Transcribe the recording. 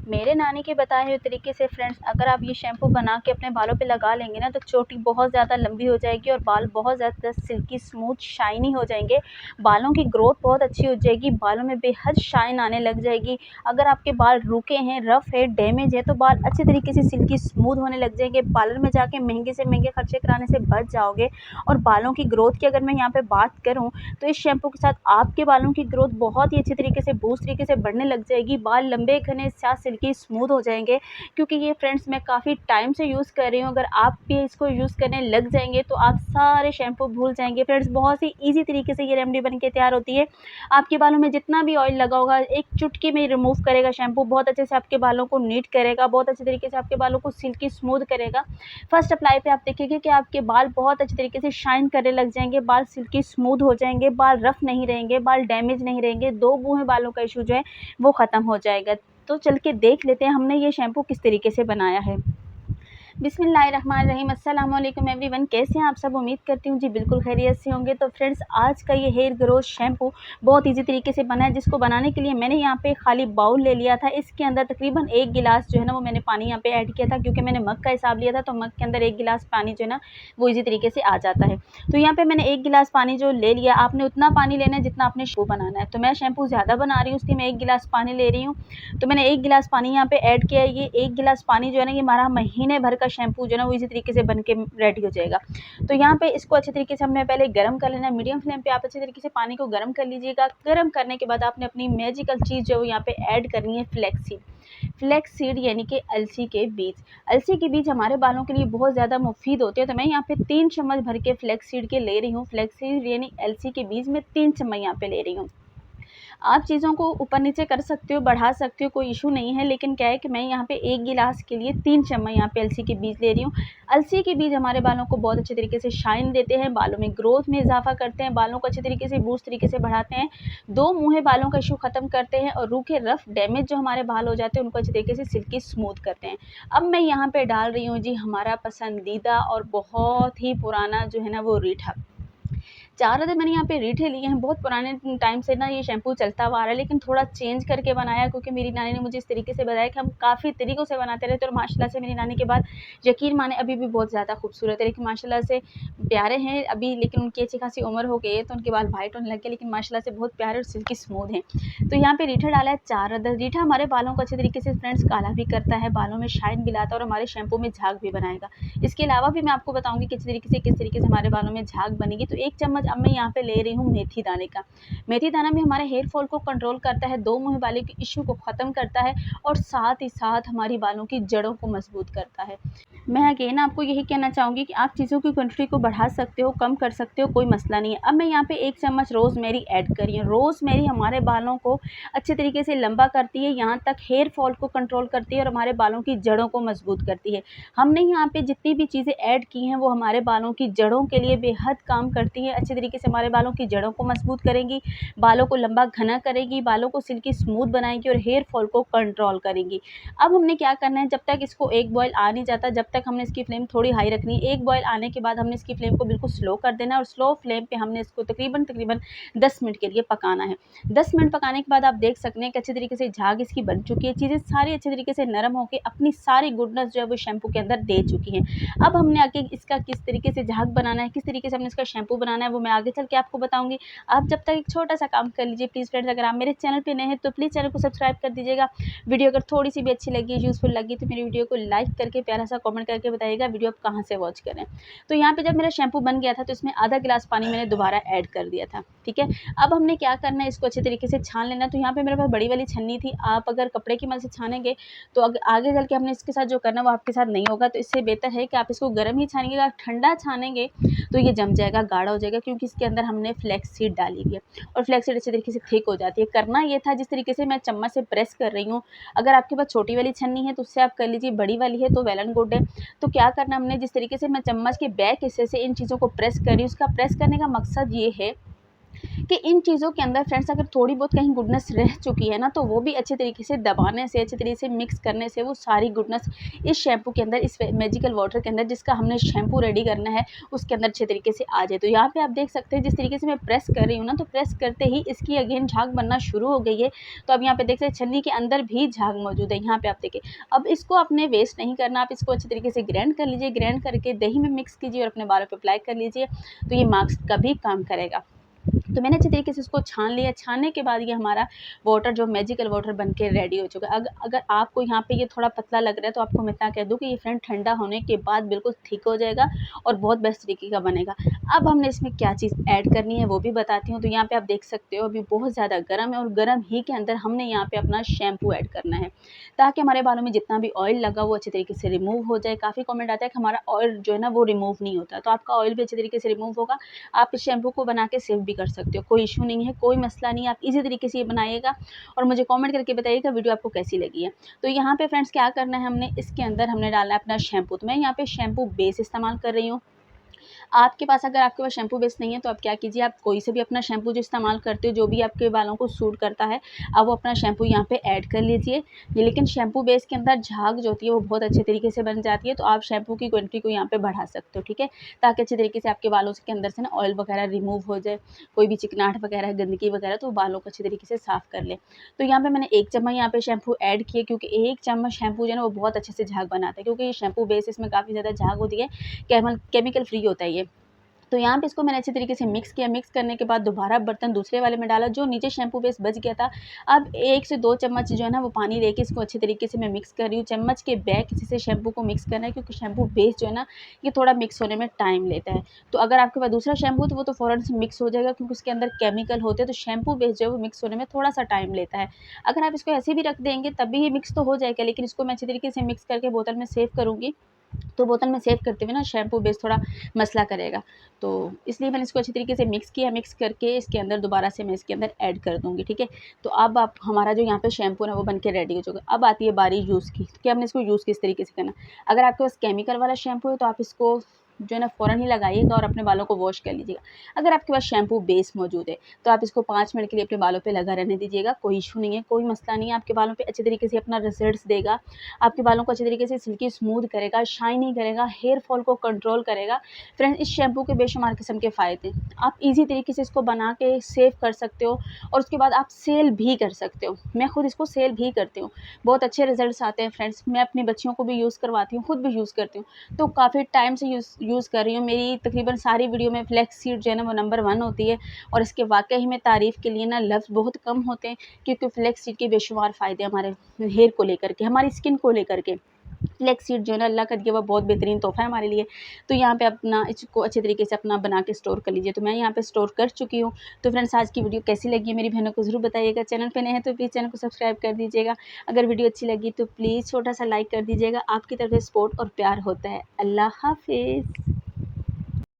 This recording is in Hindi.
मेरे नानी के बताए हुए तरीके से फ्रेंड्स अगर आप ये शैम्पू बना के अपने बालों पे लगा लेंगे ना तो चोटी बहुत ज़्यादा लंबी हो जाएगी और बाल बहुत ज़्यादा सिल्की स्मूथ शाइनी हो जाएंगे। बालों की ग्रोथ बहुत अच्छी हो जाएगी, बालों में बेहद शाइन आने लग जाएगी। अगर आपके बाल रुके हैं, रफ़ है, डैमेज है तो बाल अच्छे तरीके से सिल्की स्मूथ होने लग जाएंगे। पार्लर में जाके महंगे से महंगे खर्चे कराने से बच जाओगे। और बालों की ग्रोथ की अगर मैं यहाँ पे बात करूँ तो इस शैम्पू के साथ आपके बालों की ग्रोथ बहुत ही अच्छे तरीके से बूस्ट तरीके से बढ़ने लग जाएगी। बाल लंबे घने सिल्की स्मूथ हो जाएंगे। क्योंकि ये फ्रेंड्स मैं काफ़ी टाइम से यूज़ कर रही हूँ। अगर आप भी इसको यूज़ करने लग जाएंगे तो आप सारे शैम्पू भूल जाएंगे। फ्रेंड्स बहुत ही ईजी तरीके से ये रेमेडी बन के तैयार होती है। आपके बालों में जितना भी ऑयल लगा होगा एक चुटकी में रिमूव करेगा। शैम्पू बहुत अच्छे से आपके बालों को नीट करेगा, बहुत अच्छे तरीके से आपके बालों को सिल्की स्मूथ करेगा। फर्स्ट अप्लाई पे आप देखेंगे कि आपके बाल बहुत अच्छे तरीके से शाइन करने लग जाएंगे, बाल सिल्की स्मूथ हो जाएंगे, बाल रफ नहीं रहेंगे, बाल डैमेज नहीं रहेंगे, दो बूहे बालों का इशू जो है वो ख़त्म हो जाएगा। तो चल के देख लेते हैं हमने ये शैम्पू किस तरीके से बनाया है। बिस्मिल्लाहिर्रहमानिर्रहीम, अस्सलाम वालेकुम एवरीवन। कैसे हैं आप सब? उम्मीद करती हूँ जी बिल्कुल खैरियत से होंगे। तो फ्रेंड्स आज का ये हेयर ग्रोथ शैम्पू बहुत इजी तरीके से बना है, जिसको बनाने के लिए मैंने यहाँ पे खाली बाउल ले लिया था। इसके अंदर तकरीबन 1 गिलास जो है ना वो मैंने पानी यहाँ पे ऐड किया था, क्योंकि मैंने मग का हिसाब लिया था तो मग के अंदर 1 गिलास पानी जो है ना वो ईजी तरीके से आ जाता है। तो यहाँ पे मैंने 1 गिलास पानी जो ले लिया, आपने उतना पानी लेना है जितना आपने शैम्पू बनाना है। तो मैं शैम्पू ज़्यादा बना रही हूँ इसलिए मैं 1 गिलास पानी ले रही हूँ। तो मैंने 1 गिलास पानी यहाँ पे ऐड किया है। ये 1 गिलास पानी जो है ना ये हमारा महीने भर का शैम्पू जो है ना वो इसी तरीके से बन के रेडी हो जाएगा। तो यहाँ पे इसको अच्छे तरीके से हमने पहले गर्म कर लेना है। मीडियम फ्लेम पे आप अच्छे तरीके से पानी को गर्म कर लीजिएगा। गर्म करने के बाद आपने अपनी मैजिकल चीज़ जो है यहाँ पे ऐड करनी है फ्लैक्स सीड यानी कि अलसी के बीज। अलसी के बीज हमारे बालों के लिए बहुत ज़्यादा मुफीद होते हैं। तो मैं यहाँ पे 3 चम्मच भर के फ्लैक्स सीड के ले रही हूँ। फ्लैक्स सीड यानी अलसी के बीज में 3 चम्मच यहाँ पे ले रही हूँ। आप चीज़ों को ऊपर नीचे कर सकते हो, बढ़ा सकते हो, कोई इशू नहीं है। लेकिन क्या है कि मैं यहाँ पे 1 गिलास के लिए 3 चम्मच यहाँ पे अलसी के बीज ले रही हूँ। अलसी के बीज हमारे बालों को बहुत अच्छे तरीके से शाइन देते हैं, बालों में ग्रोथ में इजाफा करते हैं, बालों को अच्छे तरीके से बूस्ट तरीके से बढ़ाते हैं, दो मुँहे बालों का इशू ख़त्म करते हैं और रूखे रफ डैमेज जो हमारे बाल हो जाते हैं उनको अच्छे तरीके से सिल्की स्मूथ करते हैं। अब मैं यहाँ पे डाल रही हूँ जी हमारा पसंदीदा और बहुत ही पुराना जो है ना वो रीठा। 4 अदर मैंने यहाँ पे रीठे लिए हैं। बहुत पुराने टाइम से ना ये शैम्पू चलता हुआ आ रहा है, लेकिन थोड़ा चेंज करके बनाया क्योंकि मेरी नानी ने मुझे इस तरीके से बताया कि हम काफ़ी तरीक़ों से बनाते रहते हैं। और माशाल्लाह से मेरी नानी के बाद यकीन माने अभी भी बहुत ज़्यादा खूबसूरत है। लेकिन माशाल्लाह से प्यारे हैं अभी, लेकिन उनकी अच्छी खासी उम्र हो गई है तो उनके बाल वाइट होने लग गए, लेकिन माशाल्लाह से बहुत प्यारे और सिल्की स्मूथ हैं। तो यहाँ पे रीठा डाला है 4 अदर। रीठा हमारे बालों को अच्छे तरीके से फ्रेंड्स काला भी करता है, बालों में शाइन भी लाता है और हमारे शैम्पू में झाग भी बनाएगा। इसके अलावा भी मैं आपको बताऊँगी किस तरीके से हमारे बालों में झाग बनेगी। तो 1 चम्मच अब मैं यहाँ पे ले रही हूँ मेथी दाने का। मेथी दाना भी हमारे हेयर फॉल को कंट्रोल करता है, दो मुँह बालों के इश्यू को ख़त्म करता है और साथ ही साथ हमारी बालों की जड़ों को मजबूत करता है। मैं अगेन आपको यही कहना चाहूँगी कि आप चीज़ों की क्वांटिटी को बढ़ा सकते हो, कम कर सकते हो, कोई मसला नहीं है। अब मैं यहाँ पे 1 चम्मच रोज़मेरी ऐड कर रही हूँ। रोज़मेरी हमारे बालों को अच्छे तरीके से लंबा करती है, यहाँ तक हेयर फॉल को कंट्रोल करती है और हमारे बालों की जड़ों को मजबूत करती है। हमने यहाँ पे जितनी भी चीज़ें ऐड की हैं वो हमारे बालों की जड़ों के लिए बेहद काम करती हैं। अच्छे तरीके से हमारे बालों की जड़ों को मजबूत करेंगी, बालों को लंबा घना करेगी, बालों को सिल्की स्मूथ बनाएगी और हेयर फॉल को कंट्रोल करेगी। अब हमने क्या करना है, जब तक इसको एक बॉयल आ नहीं जाता जब तक हमने इसकी फ्लेम थोड़ी हाई रखनी है। एक बॉयल आने के बाद हमने इसकी फ्लेम को बिल्कुल स्लो कर देना है और स्लो फ्लेम पे हमने इसको तकरीबन 10 मिनट के लिए पकाना है। 10 मिनट पकाने के बाद आप देख सकते हैं कि अच्छे तरीके से झाग इसकी बन चुकी है, चीज़ें सारी अच्छे तरीके से नरम होकर अपनी सारी गुडनेस जो है वो शैम्पू के अंदर दे चुकी हैं। अब हमने आगे इसका किस तरीके से झाग बनाना है, किस तरीके से हमने इसका शैम्पू बनाना है वो मैं आगे चल के आपको बताऊँगी। आप जब तक एक छोटा सा काम कर लीजिए प्लीज़ फ्रेंड्स, अगर आप मेरे चैनल पे नए हैं तो प्लीज़ चैनल को सब्सक्राइब कर दीजिएगा। वीडियो अगर थोड़ी सी भी अच्छी लगी, यूज़फुल लगी तो मेरी वीडियो को लाइक करके प्यारा सा कमेंट करके बताइएगा वीडियो आप कहाँ से वॉच करें। तो यहाँ पे जब मेरा शैम्पू बन गया था तो इसमें आधा गिलास पानी मैंने दोबारा ऐड कर दिया था, ठीक है। अब हमने क्या करना है, इसको अच्छे तरीके से छान लेना। तो यहाँ पे मेरे पास बड़ी वाली छन्नी थी, आप अगर कपड़े की मदद से छानेंगे तो आगे चल के हमने इसके साथ जो करना वो आपके साथ नहीं होगा। तो इससे बेहतर है कि आप इसको गर्म ही छानेंगे। अगर ठंडा छानेंगे तो ये जम जाएगा, गाढ़ा हो जाएगा, क्योंकि इसके अंदर हमने फ्लैक्स सीड डाली है और फ्लैक्स सीड अच्छे तरीके से थिक हो जाती है। करना ये था जिस तरीके से मैं चम्मच से प्रेस कर रही हूँ, अगर आपके पास छोटी वाली छन्नी है तो उससे आप कर लीजिए, बड़ी वाली है तो वेल एंड गुड है। तो क्या करना हमने, जिस तरीके से मैं चम्मच के बैक हिस्से से इन चीज़ों को प्रेस कर रही हूँ, उसका प्रेस करने का मकसद ये है कि इन चीज़ों के अंदर फ्रेंड्स अगर थोड़ी बहुत कहीं गुडनेस रह चुकी है ना, तो वो भी अच्छे तरीके से दबाने से, अच्छे तरीके से मिक्स करने से वो सारी गुडनेस इस शैम्पू के अंदर, इस मैजिकल वाटर के अंदर जिसका हमने शैम्पू रेडी करना है उसके अंदर अच्छे तरीके से आ जाए। तो यहाँ पे आप देख सकते हैं जिस तरीके से मैं प्रेस कर रही हूँ ना, तो प्रेस करते ही इसकी अगेन झाग बनना शुरू हो गई है। तो अब यहाँ पे देख सकते हैं छन्नी के अंदर भी झाग मौजूद है। यहाँ पे आप देखिए, अब इसको आपने वेस्ट नहीं करना, आप इसको अच्छे तरीके से ग्राइंड कर लीजिए, ग्राइंड करके दही में मिक्स कीजिए और अपने बालों पे अप्लाई कर लीजिए, तो ये मास्क का भी काम करेगा। तो मैंने अच्छे तरीके से इसको छान लिया। छानने के बाद ये हमारा वाटर जो मैजिकल वाटर बन के रेडी हो चुका है। अगर आपको यहाँ पे ये थोड़ा पतला लग रहा है तो आपको मैं इतना कह दूँ कि ये फ्रेंड ठंडा होने के बाद बिल्कुल थिक हो जाएगा और बहुत बेस्ट तरीके का बनेगा। अब हमने इसमें क्या चीज़ ऐड करनी है वो भी बताती हूँ। तो यहाँ पे आप देख सकते हो अभी बहुत ज़्यादा गर्म है और गर्म ही के अंदर हमने यहाँ पे अपना शैम्पू ऐड करना है, ताकि हमारे बालों में जितना भी ऑयल लगा वो अच्छे तरीके से रिमूव हो जाए। काफ़ी कमेंट आता है कि हमारा ऑयल जो है ना वो रिमूव नहीं होता, तो आपका ऑयल भी अच्छे तरीके से रिमूव होगा। आप इस शैम्पू को बना के सेव भी कर सकते हो, कोई इशू नहीं है, कोई मसला नहीं है। आप इजी तरीके से ये बनाइएगा और मुझे कमेंट करके बताइएगा वीडियो आपको कैसी लगी है। तो यहाँ पे फ्रेंड्स क्या करना है, हमने इसके अंदर हमने डालना है अपना शैम्पू। तो मैं यहाँ पे शैम्पू बेस इस्तेमाल कर रही हूँ। आपके पास अगर आपके पास शैम्पू बेस नहीं है तो आप क्या कीजिए, आप कोई से भी अपना शैम्पू जो इस्तेमाल करते हो, जो भी आपके बालों को सूट करता है, आप वो अपना शैम्पू यहाँ पे ऐड कर लीजिए। लेकिन शैम्पू बेस के अंदर झाग जो होती है वो बहुत अच्छे तरीके से बन जाती है, तो आप शैम्पू की क्वांटिटी को यहाँ पे बढ़ा सकते हो, ठीक है, ताकि अच्छे तरीके से आपके बालों के अंदर से ना ऑयल वगैरह रिमूव हो जाए, कोई भी चिकनाहट वगैरह गंदगी वगैरह तो बालों को अच्छे तरीके से साफ़ कर ले। तो यहाँ पे मैंने 1 चम्मच यहाँ पे शैम्पू ऐड किए, क्योंकि 1 चम्मच शैम्पू जो है ना वो बहुत अच्छे से झाग बनाता है, क्योंकि ये शैम्पू बेस इसमें काफ़ी ज़्यादा झाग होती है, केमिकल फ्री होता है ये। तो यहाँ पे इसको मैंने अच्छे तरीके से मिक्स किया। मिक्स करने के बाद दोबारा बर्तन दूसरे वाले में डाला, जो नीचे शैम्पू बेस बच गया था। अब 1 से 2 चम्मच जो है ना वो पानी लेके इसको अच्छे तरीके से मैं मिक्स कर रही हूँ। चम्मच के बैक से शैम्पू को मिक्स करना है, क्योंकि शैम्पू बेस जो है ना ये थोड़ा मिक्स होने में टाइम लेता है। तो अगर आपके पास दूसरा शैम्पू तो वो तो फ़ौरन से मिक्स हो जाएगा, क्योंकि उसके अंदर केमिकल होते हैं, तो शैम्पू बेस जो है वो मिक्स होने में थोड़ा-सा टाइम लेता है। अगर आप इसको ऐसे भी रख देंगे तब भी ये मिक्स तो हो जाएगा, लेकिन इसको मैं अच्छे तरीके से मिक्स करके बोतल में सेव करूँगी। तो बोतल में सेव करते हुए ना शैम्पू बेस थोड़ा मसला करेगा, तो इसलिए मैंने इसको अच्छी तरीके से मिक्स किया। मिक्स करके इसके अंदर दोबारा से मैं इसके अंदर ऐड कर दूँगी, ठीक है। तो अब आप हमारा जो यहाँ पे शैम्पू है वो बन के रेडी हो चुका है। अब आती है बारी यूज़ की, तो कि हमने इसको यूज़ किस तरीके से करना है। अगर आपके पास केमिकल वाला शैम्पू है तो आप इसको जो है ना फ़ौरन ही लगाइएगा और अपने बालों को वॉश कर लीजिएगा। अगर आपके पास शैम्पू बेस मौजूद है तो आप इसको 5 मिनट के लिए अपने बालों पे लगा रहने दीजिएगा, कोई इशू नहीं है, कोई मसला नहीं है। आपके बालों पे अच्छे तरीके से अपना रिज़ल्ट्स देगा, आपके बालों को अच्छे तरीके से सिल्की स्मूथ करेगा, शाइनी करेगा, हेयर फॉल को कंट्रोल करेगा। फ्रेंड्स, इस शैम्पू के बेशुमार किस्म के फ़ायदे, आप ईज़ी तरीके से इसको बना के सेव कर सकते हो और उसके बाद आप सेल भी कर सकते हो। मैं खुद इसको सेल भी करती हूँ, बहुत अच्छे रिज़ल्ट्स आते हैं फ्रेंड्स। मैं अपनी बच्चियों को भी यूज़ करवाती हूँ, खुद भी यूज़ करती हूँ, तो काफ़ी टाइम से यूज़ कर रही हूँ। मेरी तकरीबन सारी वीडियो में फ्लैक्स सीड जो है ना वो नंबर 1 होती है, और इसके वाक़ई में तारीफ़ के लिए ना लफ्ज़ बहुत कम होते हैं, क्योंकि फ्लैक्स सीड के बेशुमार फ़ायदे हमारे हेयर को लेकर के, हमारी स्किन को लेकर के। फ्लैक्स सीड जो है ना अल्लाह का दिया हुआ बहुत बेहतरीन तोहफ़ा है हमारे लिए। तो यहाँ पे अपना इसको अच्छे तरीके से अपना बना के स्टोर कर लीजिए। तो मैं यहाँ पे स्टोर कर चुकी हूँ। तो फ्रेंड्स, आज की वीडियो कैसी लगी है मेरी बहनों को ज़रूर बताइएगा। चैनल पे नए हैं तो प्लीज़ चैनल को सब्सक्राइब कर दीजिएगा। अगर वीडियो अच्छी लगी तो प्लीज़ छोटा सा लाइक कर दीजिएगा। आपकी तरफ से सपोर्ट और प्यार होता है। अल्लाह हाफ़िज़।